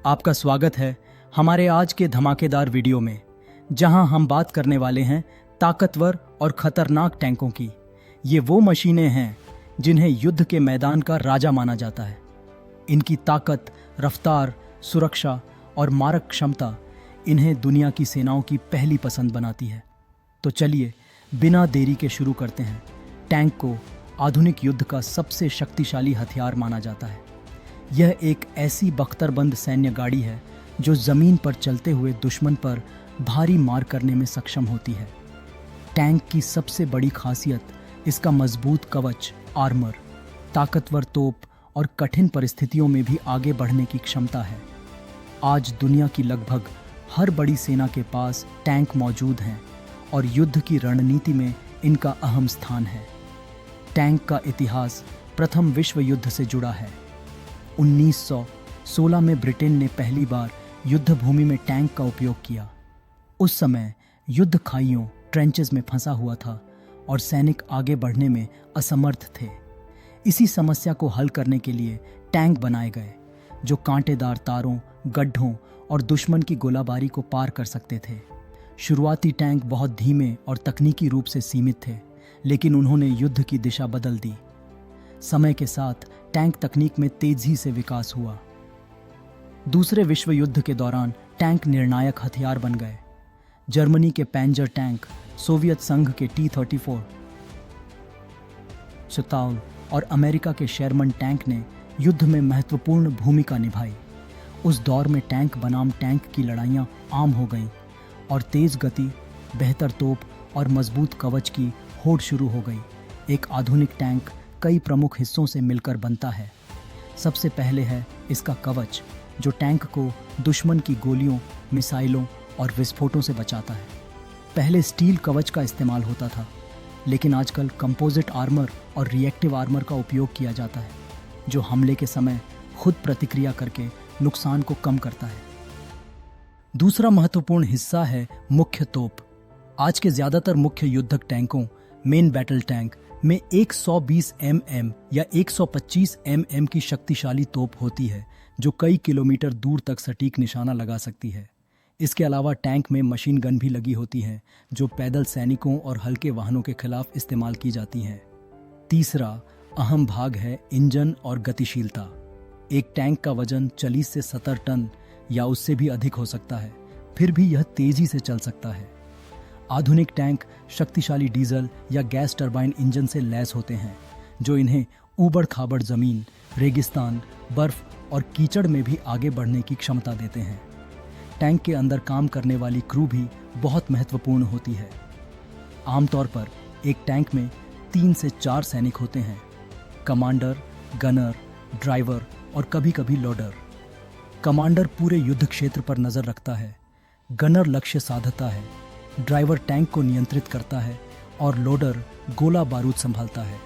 आपका स्वागत है हमारे आज के धमाकेदार वीडियो में, जहां हम बात करने वाले हैं ताकतवर और खतरनाक टैंकों की। ये वो मशीनें हैं जिन्हें युद्ध के मैदान का राजा माना जाता है। इनकी ताकत, रफ्तार, सुरक्षा और मारक क्षमता इन्हें दुनिया की सेनाओं की पहली पसंद बनाती है। तो चलिए बिना देरी के शुरू करते हैं। टैंक को आधुनिक युद्ध का सबसे शक्तिशाली हथियार माना जाता है। यह एक ऐसी बख्तरबंद सैन्य गाड़ी है जो ज़मीन पर चलते हुए दुश्मन पर भारी मार करने में सक्षम होती है। टैंक की सबसे बड़ी खासियत इसका मजबूत कवच, आर्मर, ताकतवर तोप और कठिन परिस्थितियों में भी आगे बढ़ने की क्षमता है। आज दुनिया की लगभग हर बड़ी सेना के पास टैंक मौजूद हैं और युद्ध की रणनीति में इनका अहम स्थान है। टैंक का इतिहास प्रथम विश्व युद्ध से जुड़ा है। 1916 में ब्रिटेन ने पहली बार युद्ध भूमि में टैंक का उपयोग किया। उस समय युद्ध खाइयों, ट्रेंचेस में फंसा हुआ था और सैनिक आगे बढ़ने में असमर्थ थे। इसी समस्या को हल करने के लिए टैंक बनाए गए जो कांटेदार तारों, गड्ढों और दुश्मन की गोलाबारी को पार कर सकते थे। शुरुआती टैंक बहुत धीमे और तकनीकी रूप से सीमित थे, लेकिन उन्होंने युद्ध की दिशा बदल दी। समय के साथ टैंक तकनीक में तेजी से विकास हुआ। दूसरे विश्व युद्ध के दौरान टैंक निर्णायक हथियार बन गए। जर्मनी के पैंजर टैंक, सोवियत संघ के T-34 सुताउल और अमेरिका के शेरमन टैंक ने युद्ध में महत्वपूर्ण भूमिका निभाई। उस दौर में टैंक बनाम टैंक की लड़ाइयाँ आम हो गईं और तेज गति, बेहतर तोप और मजबूत कवच की होड़ शुरू हो गई। एक आधुनिक टैंक कई प्रमुख हिस्सों से मिलकर बनता है। सबसे पहले है इसका कवच, जो टैंक को दुश्मन की गोलियों, मिसाइलों और विस्फोटों से बचाता है। पहले स्टील कवच का इस्तेमाल होता था, लेकिन आजकल कंपोजिट आर्मर और रिएक्टिव आर्मर का उपयोग किया जाता है, जो हमले के समय खुद प्रतिक्रिया करके नुकसान को कम करता है। दूसरा महत्वपूर्ण हिस्सा है मुख्य तोप। आज के ज़्यादातर मुख्य युद्धक टैंकों, मेन बैटल टैंक में 120 mm या 125 mm की शक्तिशाली तोप होती है, जो कई किलोमीटर दूर तक सटीक निशाना लगा सकती है। इसके अलावा टैंक में मशीन गन भी लगी होती है, जो पैदल सैनिकों और हल्के वाहनों के खिलाफ इस्तेमाल की जाती हैं। तीसरा अहम भाग है इंजन और गतिशीलता। एक टैंक का वजन 40 से 70 टन या उससे भी अधिक हो सकता है, फिर भी यह तेजी से चल सकता है। आधुनिक टैंक शक्तिशाली डीजल या गैस टरबाइन इंजन से लैस होते हैं, जो इन्हें ऊबड़ खाबड़ जमीन, रेगिस्तान, बर्फ और कीचड़ में भी आगे बढ़ने की क्षमता देते हैं। टैंक के अंदर काम करने वाली क्रू भी बहुत महत्वपूर्ण होती है। आमतौर पर एक टैंक में 3 से 4 सैनिक होते हैं: कमांडर, गनर, ड्राइवर और कभी-कभी लोडर। कमांडर पूरे युद्ध क्षेत्र पर नजर रखता है, गनर लक्ष्य साधता है, ड्राइवर टैंक को नियंत्रित करता है और लोडर गोला बारूद संभालता है।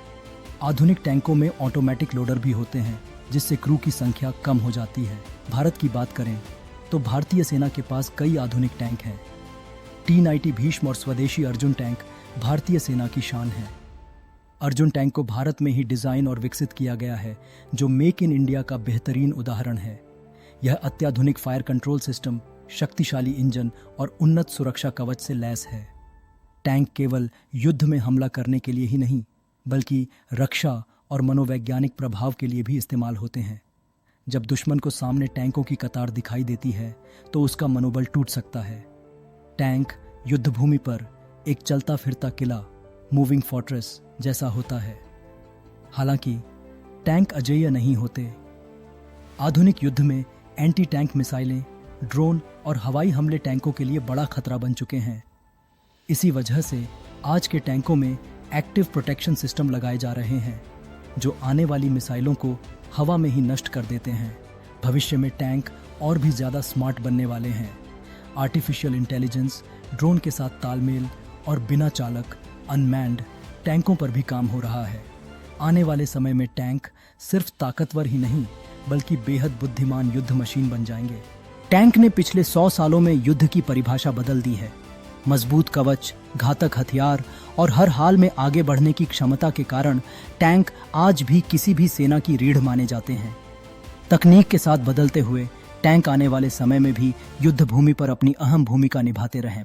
आधुनिक टैंकों में ऑटोमेटिक लोडर भी होते हैं, जिससे क्रू की संख्या कम हो जाती है। भारत की बात करें तो भारतीय सेना के पास कई आधुनिक टैंक हैं। T-90 भीष्म और स्वदेशी अर्जुन टैंक भारतीय सेना की शान है। अर्जुन टैंक को भारत में ही डिजाइन और विकसित किया गया है, जो मेक इन इंडिया का बेहतरीन उदाहरण है। यह अत्याधुनिक फायर कंट्रोल सिस्टम, शक्तिशाली इंजन और उन्नत सुरक्षा कवच से लैस है। टैंक केवल युद्ध में हमला करने के लिए ही नहीं, बल्कि रक्षा और मनोवैज्ञानिक प्रभाव के लिए भी इस्तेमाल होते हैं। जब दुश्मन को सामने टैंकों की कतार दिखाई देती है, तो उसका मनोबल टूट सकता है। टैंक युद्धभूमि पर एक चलता फिरता किला, मूविंग फोर्ट्रेस जैसा होता है। हालांकि टैंक अजेय नहीं होते। आधुनिक युद्ध में एंटी टैंक मिसाइलें, ड्रोन और हवाई हमले टैंकों के लिए बड़ा खतरा बन चुके हैं। इसी वजह से आज के टैंकों में एक्टिव प्रोटेक्शन सिस्टम लगाए जा रहे हैं, जो आने वाली मिसाइलों को हवा में ही नष्ट कर देते हैं। भविष्य में टैंक और भी ज़्यादा स्मार्ट बनने वाले हैं। आर्टिफिशियल इंटेलिजेंस, ड्रोन के साथ तालमेल और बिना चालक अनमैन्ड टैंकों पर भी काम हो रहा है। आने वाले समय में टैंक सिर्फ ताकतवर ही नहीं, बल्कि बेहद बुद्धिमान युद्ध मशीन बन जाएंगे। टैंक ने पिछले 100 सालों में युद्ध की परिभाषा बदल दी है। मजबूत कवच, घातक हथियार और हर हाल में आगे बढ़ने की क्षमता के कारण टैंक आज भी किसी भी सेना की रीढ़ माने जाते हैं। तकनीक के साथ बदलते हुए टैंक आने वाले समय में भी युद्ध भूमि पर अपनी अहम भूमिका निभाते रहें।